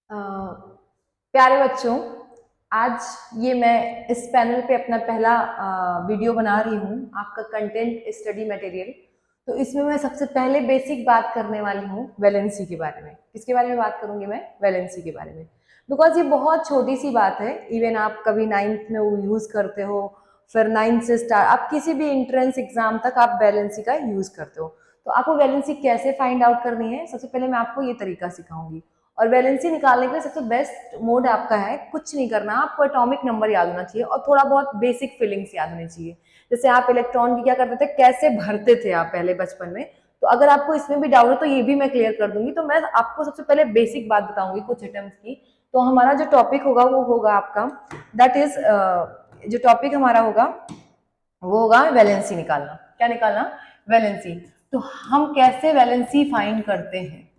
अ, प्यारे बच्चों, आज ये मैं इस पैनल पे अपना पहला वीडियो बना रही हूँ, आपका कंटेंट स्टडी मटेरियल। तो इसमें मैं सबसे पहले बेसिक बात करने वाली हूँ वैलेंसी के बारे में। किसके बारे में बात करूँगी मैं? वैलेंसी के बारे में। बिकॉज ये बहुत छोटी सी बात है। इवन आप कभी नाइन्थ में यूज़ करते हो, फिर नाइन्थ से स्टार्ट आप किसी भी इंट्रेंस एग्जाम तक आप वैलेंसी का यूज़ करते हो। तो आपको वैलेंसी कैसे फाइंड आउट करनी है, सबसे पहले मैं आपको ये तरीका सिखाऊंगी। और वैलेंसी निकालने के लिए सबसे बेस्ट मोड आपका है, कुछ नहीं करना, आपको एटॉमिक नंबर याद होना चाहिए और थोड़ा बहुत बेसिक फीलिंग्स याद होनी चाहिए। जैसे आप इलेक्ट्रॉन की क्या करते थे, कैसे भरते थे आप पहले बचपन में। तो अगर आपको इसमें भी डाउट है तो ये भी मैं क्लियर कर दूंगी। तो मैं आपको सबसे पहले बेसिक बात बताऊंगी कुछ एटम्स की। तो हमारा जो टॉपिक होगा वो होगा आपका, दैट इज जो टॉपिक हमारा होगा वो होगा वैलेंसी निकालना। क्या निकालना? वैलेंसी। तो हम कैसे वैलेंसी फाइंड करते हैं,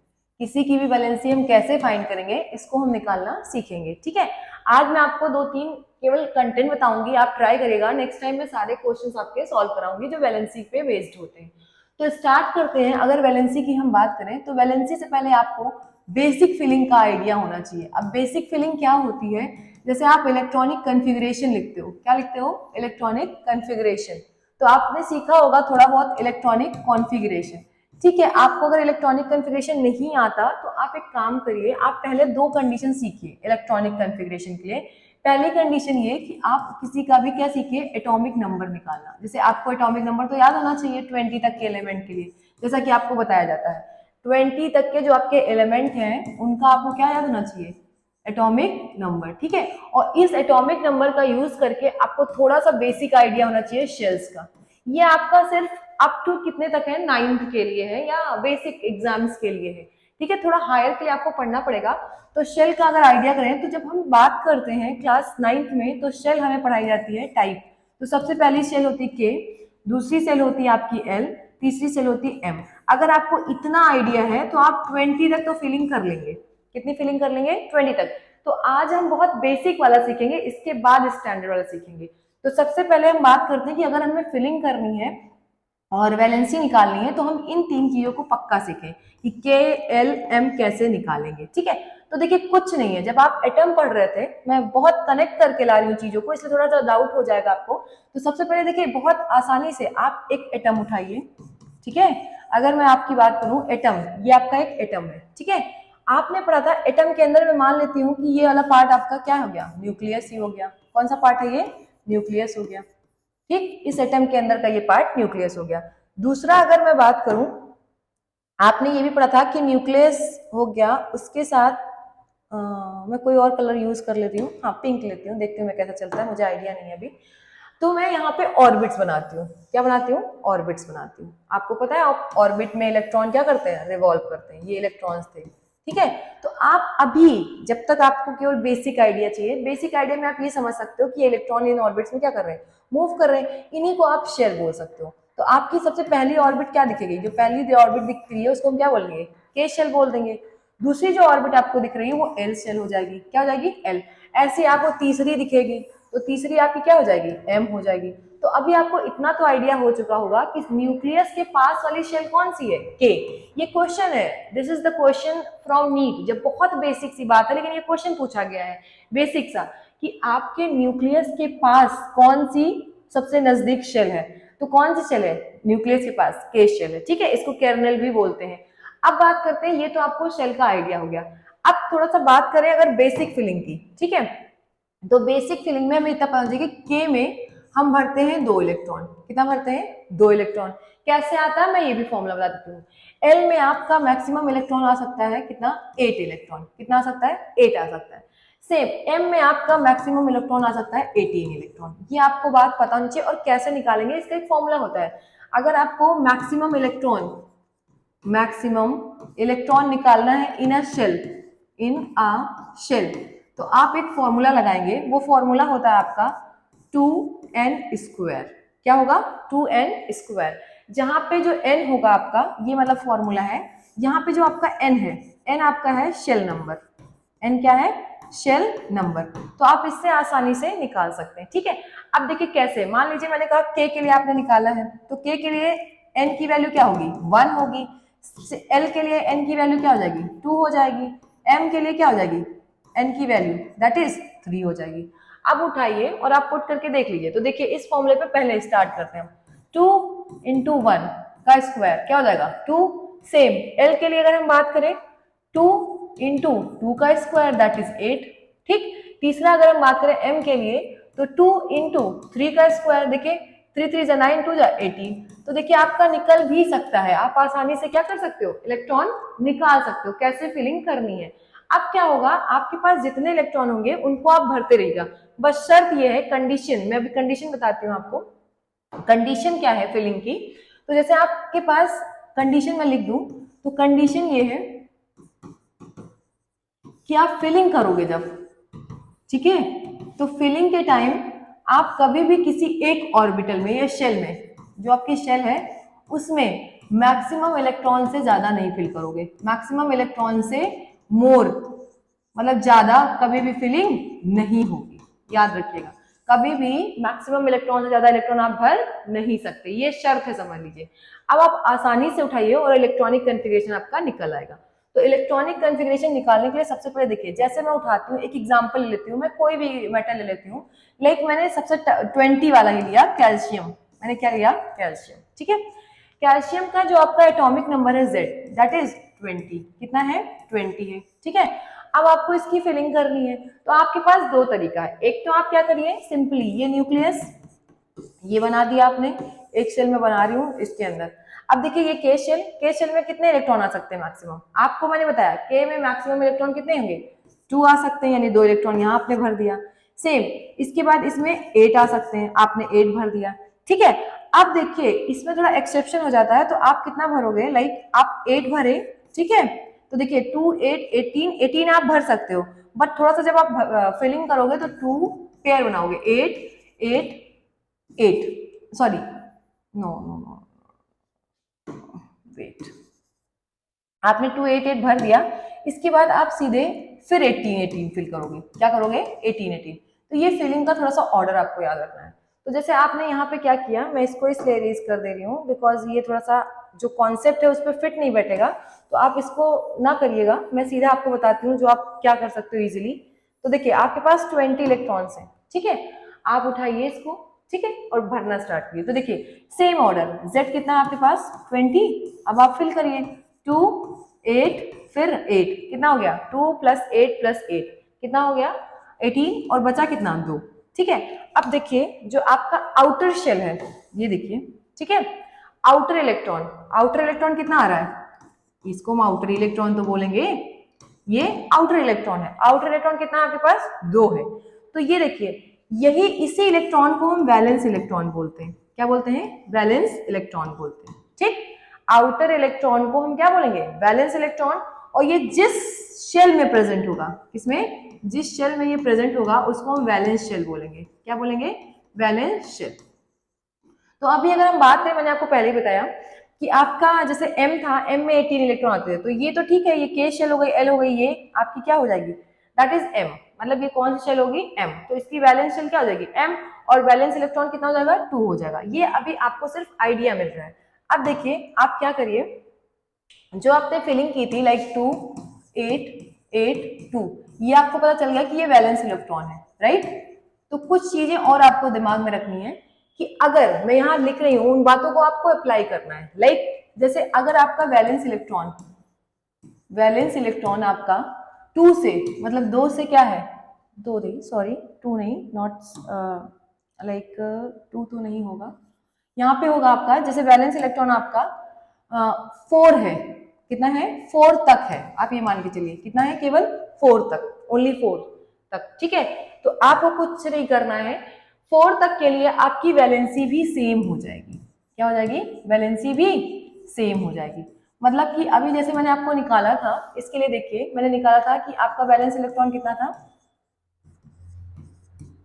किसी की भी वैलेंसी हम कैसे फाइंड करेंगे, इसको हम निकालना सीखेंगे। ठीक है, आज मैं आपको 2-3 केवल कंटेंट बताऊंगी, आप ट्राई करिएगा। नेक्स्ट टाइम मैं सारे क्वेश्चंस आपके सॉल्व कराऊंगी जो वैलेंसी पे बेस्ड होते हैं। तो स्टार्ट करते हैं। अगर वैलेंसी की हम बात करें तो वैलेंसी से पहले आपको बेसिक फीलिंग का आइडिया होना चाहिए। अब बेसिक फीलिंग क्या होती है, जैसे आप इलेक्ट्रॉनिक कन्फिग्रेशन लिखते हो, क्या लिखते हो? Electronic configuration. तो आपने सीखा होगा थोड़ा बहुत इलेक्ट्रॉनिक कॉन्फ़िगरेशन। ठीक है, आपको अगर इलेक्ट्रॉनिक कन्फिग्रेशन नहीं आता तो आप एक काम करिए, आप पहले 2 कंडीशन सीखिए इलेक्ट्रॉनिक कन्फिग्रेशन के लिए। पहली कंडीशन ये कि आप किसी का भी क्या सीखिए, एटॉमिक नंबर निकालना। जैसे आपको एटॉमिक नंबर तो याद होना चाहिए 20 तक के एलिमेंट के लिए, जैसा कि आपको बताया जाता है 20 तक के जो आपके एलिमेंट हैं उनका आपको क्या याद होना चाहिए, एटॉमिक नंबर। ठीक है, और इस एटॉमिक नंबर का यूज करके आपको थोड़ा सा बेसिक आइडिया होना चाहिए शेल्स का। ये आपका सिर्फ अप टू कितने तक है, 9th के लिए है या बेसिक एग्जाम्स के लिए है। ठीक है, थोड़ा हायर के लिए आपको पढ़ना पड़ेगा। तो शेल का अगर आइडिया करें तो जब हम बात करते हैं क्लास 9th में तो शेल हमें पढ़ाई जाती है टाइप। तो सबसे पहली शेल होती है के, दूसरी सेल होती है आपकी एल, तीसरी सेल होती है एम। अगर आपको इतना आइडिया है तो आप 20 तक तो फीलिंग कर लेंगे। कितनी फीलिंग कर लेंगे? 20 तक। तो आज हम बहुत बेसिक वाला सीखेंगे, इसके बाद स्टैंडर्ड वाला सीखेंगे। तो सबसे पहले हम बात करते हैं कि अगर हमें फिलिंग करनी है और वैलेंसी निकालनी है तो हम इन 3 चीजों को पक्का सीखें कि के एल एम कैसे निकालेंगे। ठीक है, तो देखिए कुछ नहीं है, जब आप एटम पढ़ रहे थे, मैं बहुत कनेक्ट करके ला रही हूँ चीजों को इसलिए थोड़ा सा डाउट हो जाएगा आपको। तो सबसे पहले देखिए बहुत आसानी से आप एक एटम उठाइए। ठीक है, अगर मैं आपकी बात करूं एटम, ये आपका एक एटम है। ठीक है, आपने पढ़ा था एटम के अंदर, मैं मान लेती हूँ कि ये वाला पार्ट आपका क्या हो गया, न्यूक्लियस ही हो गया। कौन सा पार्ट है ये? न्यूक्लियस हो गया। ठीक, इस एटम के अंदर का ये पार्ट न्यूक्लियस हो गया। दूसरा अगर मैं बात करूं, आपने ये भी पढ़ा था कि न्यूक्लियस हो गया, उसके साथ मैं कोई और कलर यूज कर लेती हूँ, हाँ पिंक लेती हूँ, देखती हूँ मैं कैसा चलता है, मुझे आइडिया नहीं है अभी। तो मैं यहाँ पे ऑर्बिट्स बनाती हूँ। क्या बनाती हूँ? ऑर्बिट्स बनाती हूँ। आपको पता है ऑर्बिट में इलेक्ट्रॉन क्या करते हैं, रिवॉल्व करते हैं, ये इलेक्ट्रॉन्स थे। ठीक है, तो आप अभी जब तक आपको केवल बेसिक आइडिया चाहिए, बेसिक आइडिया में आप ये समझ सकते हो कि इलेक्ट्रॉन इन ऑर्बिट्स में क्या कर रहे हैं, मूव कर रहे हैं। इन्हीं को आप शेल बोल सकते हो। तो आपकी सबसे पहली ऑर्बिट क्या दिखेगी, जो पहली ऑर्बिट दिख रही है उसको हम क्या बोलेंगे, के शेल बोल देंगे। दूसरी जो ऑर्बिट आपको दिख रही है वो एल शेल हो जाएगी। क्या हो जाएगी? एल। ऐसे आपको तीसरी दिखेगी तो तीसरी आपकी क्या हो जाएगी, एम हो जाएगी। तो अभी आपको इतना तो आइडिया हो चुका होगा कि न्यूक्लियस के पास वाली शेल कौन सी है, के। ये क्वेश्चन है, this is the question from NEET. जब बहुत बेसिक सी बात है लेकिन ये क्वेश्चन पूछा गया है बेसिक सा, कि आपके न्यूक्लियस के पास कौन सी सबसे नजदीक शेल है। तो कौन सी शेल है न्यूक्लियस के पास? के शेल है। ठीक है, इसको केर्नल भी बोलते हैं। अब बात करते हैं, ये तो आपको शेल का आइडिया हो गया। अब थोड़ा सा बात करें अगर बेसिक फिलिंग की। ठीक है, तो बेसिक फिलिंग में हमें इतना पता चलिए कि के में हम भरते हैं 2 इलेक्ट्रॉन। कितना भरते हैं? 2 इलेक्ट्रॉन। कैसे आता है मैं ये भी फॉर्मूला बता देती हूँ। एल में आपका मैक्सिमम इलेक्ट्रॉन आ सकता है कितना, 8 इलेक्ट्रॉन। कितना आ सकता है? 8 आ सकता है। सेम एम में आपका मैक्सिमम इलेक्ट्रॉन आ सकता है 18 इलेक्ट्रॉन। ये आपको बात पता होनी चाहिए। और कैसे निकालेंगे, इसका एक फॉर्मूला होता है। अगर आपको मैक्सिमम इलेक्ट्रॉन निकालना है इन a shell, in a shell, तो आप एक फॉर्मूला लगाएंगे। वो फॉर्मूला होता है आपका 2n²। क्या होगा? 2n²। जहां पे जो n होगा आपका, ये मतलब फॉर्मूला है, यहाँ पे जो आपका n है, n आपका है शेल नंबर। n क्या है? Shell number. तो आप इससे आसानी से निकाल सकते हैं। ठीक है, अब देखिए कैसे। मान लीजिए मैंने कहा k के लिए आपने निकाला है, तो k के लिए n की वैल्यू क्या होगी, 1 होगी। एल के लिए एन की वैल्यू क्या हो जाएगी, 2 हो जाएगी। एम के लिए क्या हो जाएगी, n की वैल्यू दैट इज 3 हो जाएगी। अब उठाइए और आप पुट करके देख लीजिए। तो देखिए इस फॉर्मूले पे पहले स्टार्ट करते हैं। 2 इंटू 1 का स्क्वायर क्या हो जाएगा 2। सेम l के लिए अगर हम बात करें 2 इंटू 2 का स्क्वायर दैट इज 8। ठीक, तीसरा अगर हम बात करें m के लिए तो 2 इंटू 3 का स्क्वायर, देखिए 3 3 जा 9 2 जा 18। तो देखिए आपका निकल भी सकता है, आप आसानी से क्या कर सकते हो इलेक्ट्रॉन निकाल सकते हो। कैसे फिलिंग करनी है। अब क्या होगा, आपके पास जितने इलेक्ट्रॉन होंगे उनको आप भरते रहिएगा। बस शर्त यह है, कंडीशन, मैं अभी कंडीशन बताती हूँ आपको। कंडीशन क्या है फिलिंग की। तो जैसे आपके पास कंडीशन में लिख दूं तो कंडीशन ये है कि आप फिलिंग करोगे जब, ठीक है, तो फिलिंग के टाइम आप कभी भी किसी एक ऑर्बिटल में या शेल में, जो आपकी शेल है उसमें मैक्सिमम इलेक्ट्रॉन से ज्यादा नहीं फिल करोगे। मैक्सिमम इलेक्ट्रॉन से मोर मतलब ज्यादा कभी भी फिलिंग नहीं होगी, याद रखिएगा। कभी भी मैक्सिमम इलेक्ट्रॉन से ज्यादा इलेक्ट्रॉन आप भर नहीं सकते, ये शर्त है, समझ लीजिए। अब आप आसानी से उठाइए और इलेक्ट्रॉनिक कॉन्फ़िगरेशन आपका निकल आएगा। तो इलेक्ट्रॉनिक कॉन्फ़िगरेशन निकालने के लिए सबसे पहले देखिए, जैसे मैं उठाती हूँ, एक एग्जांपल ले लेती हूँ, मैं कोई भी मेटल ले लेती हूँ। लाइक मैंने सबसे 20 वाला ही लिया, कैल्शियम। मैंने क्या लिया, कैल्शियम, ठीक है। कैल्शियम का जो आपका एटॉमिक नंबर है Z दैट इज 20। कितना है, 20 है, ठीक है। अब आपको इसकी फिलिंग करनी है, तो आपके पास दो तरीका है। एक तो आप क्या करिए, सिंपली ये न्यूक्लियस ये बना दिया आपने, एक शेल में बना रही हूँ इसके अंदर। अब देखिए ये के शेल में कितने इलेक्ट्रॉन आ सकते हैं मैक्सिमम, आपको मैंने बताया के में मैक्सिमम इलेक्ट्रॉन कितने होंगे 2 आ सकते हैं, यानी 2 इलेक्ट्रॉन यहाँ आपने भर दिया। सेम इसके बाद इसमें 8 आ सकते हैं, आपने 8 भर दिया, ठीक है। अब देखिए इसमें थोड़ा एक्सेप्शन हो जाता है, तो आप कितना भरोगे, लाइक आप 8 भरे, ठीक है। तो देखिए 2 8 18 आप भर सकते हो, बट थोड़ा सा जब आप फिलिंग करोगे तो 2 पेयर बनाओगे, 8 8 8, sorry no no no wait, आपने 2 8 8 भर दिया। इसके बाद आप सीधे फिर 18 18 फिल करोगे, क्या करोगे 18 18। तो ये फिलिंग का थोड़ा सा ऑर्डर आपको याद रखना है। तो जैसे आपने यहाँ पे क्या किया, मैं इसको इसलिए रेज कर दे रही हूँ बिकॉज ये थोड़ा सा जो कॉन्सेप्ट है उस पर फिट नहीं बैठेगा, तो आप इसको ना करिएगा, मैं सीधा आपको बताती हूँ जो आप क्या कर सकते हो इजिली। तो देखिए आपके पास 20 इलेक्ट्रॉन्स हैं, ठीक है, आप उठाइए इसको, ठीक है, और भरना स्टार्ट कीजिए। तो देखिए सेम ऑर्डर, Z कितना है आपके पास 20, अब आप फिल करिए 2 8 फिर 8, कितना हो गया 2 + 8 + 8 कितना हो गया 18, और बचा कितना 2, ठीक है। अब देखिए जो आपका आउटर शेल है ये देखिए, ठीक है, आउटर इलेक्ट्रॉन कितना आ रहा है, इसको हम आउटर इलेक्ट्रॉन तो बोलेंगे, ये आउटर इलेक्ट्रॉन है। आउटर इलेक्ट्रॉन कितना है आपके पास 2 है। तो ये देखिए यही इसी इलेक्ट्रॉन को हम वैलेंस इलेक्ट्रॉन बोलते हैं, क्या बोलते हैं, वैलेंस इलेक्ट्रॉन बोलते हैं, ठीक। आउटर इलेक्ट्रॉन को हम क्या बोलेंगे, वैलेंस इलेक्ट्रॉन। और ये जिस शेल में प्रेजेंट होगा, किसमें, जिस शेल में ये प्रेजेंट होगा उसको हम वैलेंस शेल बोलेंगे, क्या बोलेंगे, वैलेंस शेल। तो अभी अगर हम बात करें, मैंने आपको पहले ही बताया कि आपका जैसे M था, M में 18 इलेक्ट्रॉन आते थे, तो ये तो ठीक है, ये K शेल हो गई, L हो गई, ये आपकी क्या हो जाएगी, दैट इज M, मतलब ये कौन सी शेल होगी M, तो इसकी वैलेंस शेल क्या हो जाएगी M, और वैलेंस इलेक्ट्रॉन कितना हो जाएगा 2 हो जाएगा। ये अभी आपको सिर्फ आइडिया मिल रहा है। अब देखिए आप क्या करिए, जो आपने फिलिंग की थी लाइक 2 8 8 2, ये आपको पता चल गया कि ये वैलेंस इलेक्ट्रॉन है, राइट। तो कुछ चीजें और आपको दिमाग में रखनी है कि अगर मैं यहाँ लिख रही हूँ उन बातों को आपको अप्लाई करना है। लाइक जैसे अगर आपका वैलेंस इलेक्ट्रॉन आपका 2 से, मतलब 2 से क्या है, 2 नहीं, सॉरी 2 नहीं, नॉट लाइक 2 तो नहीं होगा, यहाँ पे होगा आपका, जैसे वैलेंस इलेक्ट्रॉन आपका 4 है, कितना है 4 तक है, आप ये मान के चलिए कितना है, केवल 4 तक, ओनली 4 तक, ठीक है। तो आपको कुछ नहीं करना है, 4 तक के लिए आपकी वैलेंसी भी सेम हो जाएगी, क्या हो जाएगी, वैलेंसी भी सेम हो जाएगी। मतलब कि अभी जैसे मैंने आपको निकाला था, इसके लिए देखिए मैंने निकाला था कि आपका वैलेंस इलेक्ट्रॉन कितना था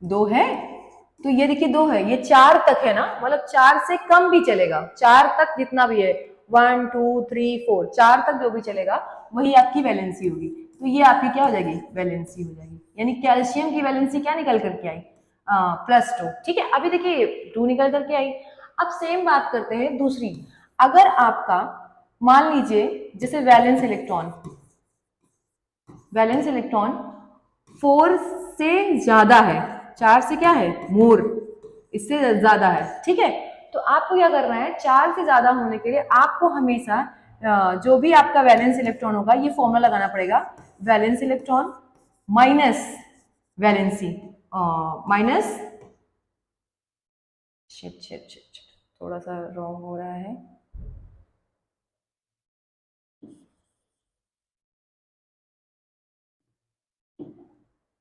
2 है, तो ये देखिए 2 है, ये 4 तक है ना, मतलब 4 से कम भी चलेगा, 4 तक जितना भी है 1 2 3 4 4 तक जो भी चलेगा वही आपकी वैलेंसी होगी। तो ये आपकी क्या हो जाएगी, वैलेंसी हो जाएगी, यानी कैल्शियम की वैलेंसी क्या निकल करके आई +2, ठीक है। अभी देखिए 2 निकल करके आई। अब सेम बात करते हैं दूसरी, अगर आपका मान लीजिए जैसे वैलेंस इलेक्ट्रॉन 4 से ज्यादा है, 4 से क्या है, मोर, इससे ज्यादा है, ठीक है। तो आपको क्या करना है, 4 से ज्यादा होने के लिए आपको हमेशा जो भी आपका वैलेंस इलेक्ट्रॉन होगा ये फॉर्मूला लगाना पड़ेगा, valence electron minus valency minus, shit shit shit, थोड़ा सा रॉन्ग हो रहा है,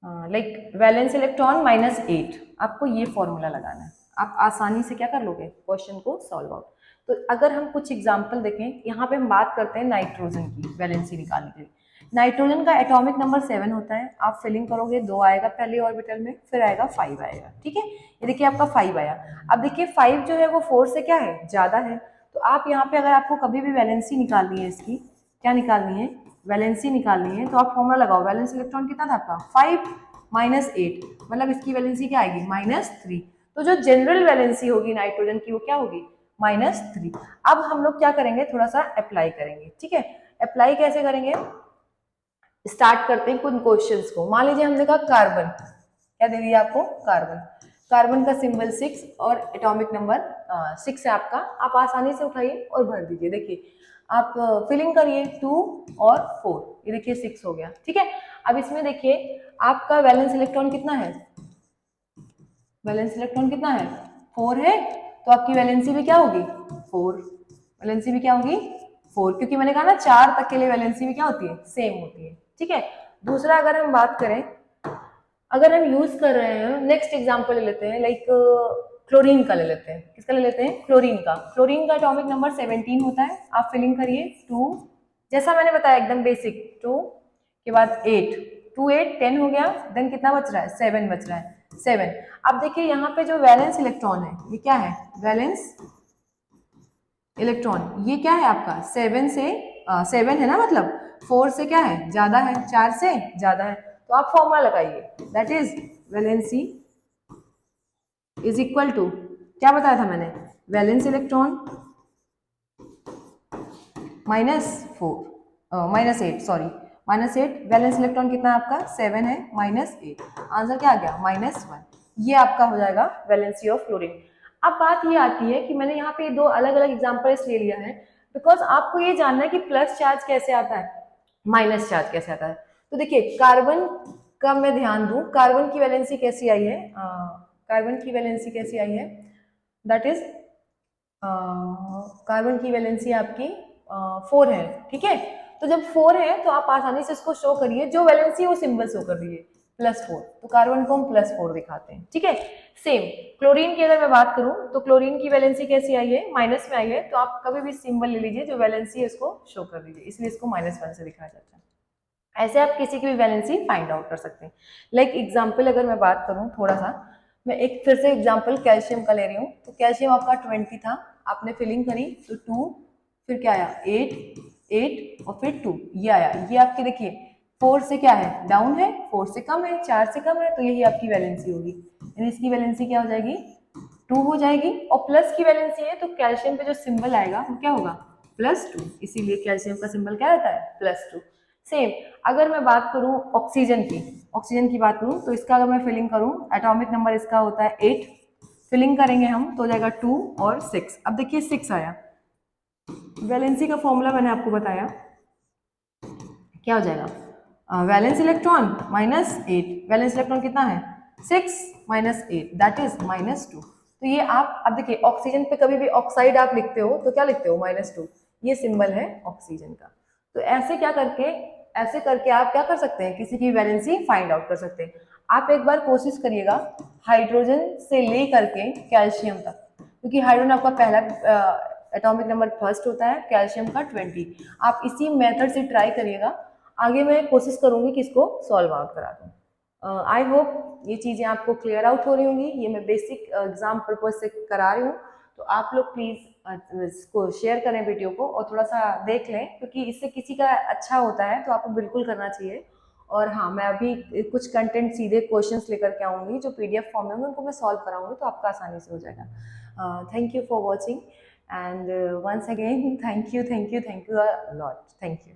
लाइक वैलेंस इलेक्ट्रॉन -8, आपको ये फॉर्मूला लगाना है। आप आसानी से क्या कर लोगे, क्वेश्चन को सॉल्व आउट। तो अगर हम कुछ एग्जांपल देखें, यहाँ पे हम बात करते हैं नाइट्रोजन की वैलेंसी निकालने के लिए। नाइट्रोजन का एटॉमिक नंबर 7 होता है, आप फिलिंग करोगे 2 आएगा पहले ऑर्बिटल में, फिर आएगा 5 आएगा, ठीक है। ये देखिए आपका 5 आया। अब देखिए 5 जो है वो 4 से क्या है, ज्यादा है। तो आप यहाँ पे अगर आपको कभी भी वैलेंसी निकालनी है, इसकी क्या निकालनी है, वैलेंसी निकालनी है, तो आप फॉर्मूला लगाओ, वैलेंस इलेक्ट्रॉन कितना था आपका 5 -8, मतलब इसकी वैलेंसी क्या आएगी -3। तो जो जनरल वैलेंसी होगी नाइट्रोजन की वो क्या होगी, -3। अब हम लोग क्या करेंगे, थोड़ा सा अप्लाई करेंगे, ठीक है। अप्लाई कैसे करेंगे, स्टार्ट करते हैं कुछ क्वेश्चंस को। मान लीजिए हमने कहा कार्बन, क्या दे दिया आपको, कार्बन, कार्बन का सिंबल 6 और एटॉमिक नंबर 6 है आपका। आप आसानी से उठाइए और भर दीजिए, देखिए आप फिलिंग करिए 2 और 4, ये देखिए 6 हो गया, ठीक है। अब इसमें देखिए आपका वैलेंस इलेक्ट्रॉन कितना है, वैलेंस इलेक्ट्रॉन कितना है, 4 है, तो आपकी वैलेंसी भी क्या होगी 4, वैलेंसी भी क्या होगी 4, क्योंकि मैंने कहा ना 4 तक के लिए वैलेंसी भी क्या होती है, सेम होती है, ठीक है। दूसरा अगर हम बात करें, अगर हम यूज कर रहे हैं, नेक्स्ट एग्जांपल ले लेते हैं, लाइक क्लोरीन का ले लेते हैं, किसका ले लेते हैं, क्लोरीन का। क्लोरीन का एटॉमिक नंबर 17 होता है, आप फिलिंग करिए 2, जैसा मैंने बताया एकदम बेसिक, 2 के बाद 8, 2 8 10 हो गया, देन कितना बच रहा है, 7 बच रहा है, 7। अब देखिए यहाँ पे जो वैलेंस इलेक्ट्रॉन है ये क्या है, वैलेंस इलेक्ट्रॉन ये क्या है आपका 7 से 7 है ना, मतलब 4 से क्या है, ज्यादा है, 4 से ज्यादा है। तो आप फॉर्मूला लगाइए, that is valency is equal to, क्या बताया था मैंने, valence electron -8, sorry -8, valence electron कितना है आपका 7 है, -8, आंसर क्या आ गया -1। ये आपका हो जाएगा वैलेंसी ऑफ क्लोरीन। अब बात ये आती है कि मैंने यहाँ पे दो अलग अलग एग्जांपल ले लिया है, बिकॉज आपको ये जानना है कि प्लस चार्ज कैसे आता है, माइनस चार्ज कैसे आता है। तो देखिए कार्बन का मैं ध्यान दूं, कार्बन की वैलेंसी कैसी आई है, कार्बन की वैलेंसी कैसी आई है, दैट इज कार्बन की वैलेंसी आपकी 4 है, ठीक है। तो जब 4 है तो आप आसानी से इसको शो करिए, जो वैलेंसी है वो सिंबल शो कर दीजिए +4, तो कार्बन को हम +4 दिखाते हैं, ठीक है। सेम क्लोरीन की अगर मैं बात करूं तो क्लोरीन की वैलेंसी कैसी आई है, माइनस में आई है, तो आप कभी भी सिंबल ले लीजिए, जो वैलेंसी है उसको शो कर दीजिए, इसलिए इसको -1 से दिखाया जाता है। ऐसे आप किसी की भी वैलेंसी फाइंड आउट कर सकते हैं। लाइक एग्जाम्पल अगर मैं बात करूं थोड़ा सा, मैं एक फिर से एग्जाम्पल कैल्शियम का ले रही हूँ। तो कैल्शियम आपका 20 था, आपने फिलिंग करी तो 2, फिर क्या आया 8, 8 और फिर 2, ये आया। ये आपके देखिए 4 से क्या है, डाउन है, 4 से कम है, 4 से कम है, तो यही आपकी वैलेंसी होगी, यानी इसकी वैलेंसी क्या हो जाएगी 2 हो जाएगी। और प्लस की वैलेंसी है तो कैल्शियम पे जो सिंबल आएगा वो क्या होगा +2, इसीलिए कैल्शियम का सिंबल क्या रहता है +2। सेम अगर मैं बात करूं ऑक्सीजन की, ऑक्सीजन की बात करूं तो इसका अगर मैं फिलिंग करूं, एटॉमिक नंबर इसका होता है 8, फिलिंग करेंगे हम तो हो जाएगा 2 और 6। अब देखिए 6 आया, वैलेंसी का फॉर्मूला मैंने आपको बताया, क्या हो जाएगा वैलेंस इलेक्ट्रॉन -8, वैलेंस इलेक्ट्रॉन कितना है 6 -8 दैट इज -2। तो ये आप अब देखिए ऑक्सीजन पे कभी भी ऑक्साइड आप लिखते हो तो क्या लिखते हो -2, ये सिंबल है ऑक्सीजन का। तो ऐसे करके आप क्या कर सकते हैं, किसी की वैलेंसी फाइंड आउट कर सकते हैं। आप एक बार कोशिश करिएगा हाइड्रोजन से ले करके कैल्शियम तक, क्योंकि हाइड्रोजन आपका पहला एटॉमिक नंबर फर्स्ट होता है, कैल्शियम का 20। आप इसी मेथड से ट्राई करिएगा, आगे मैं कोशिश करूंगी कि इसको सॉल्व आउट करा दूँ। आई होप ये चीज़ें आपको क्लियर आउट हो रही होंगी, ये मैं बेसिक एग्जाम पर्पज से करा रही हूँ। तो आप लोग प्लीज़ इसको शेयर करें वीडियो को और थोड़ा सा देख लें, क्योंकि इससे किसी का अच्छा होता है तो आपको बिल्कुल करना चाहिए। और हाँ, मैं अभी कुछ कंटेंट सीधे क्वेश्चंस लेकर के आऊँगी जो PDF फॉर्म में होंगे, उनको मैं सॉल्व कराऊंगी, तो आपका आसानी से हो जाएगा। Thank you for watching, and once again thank you a lot, thank you।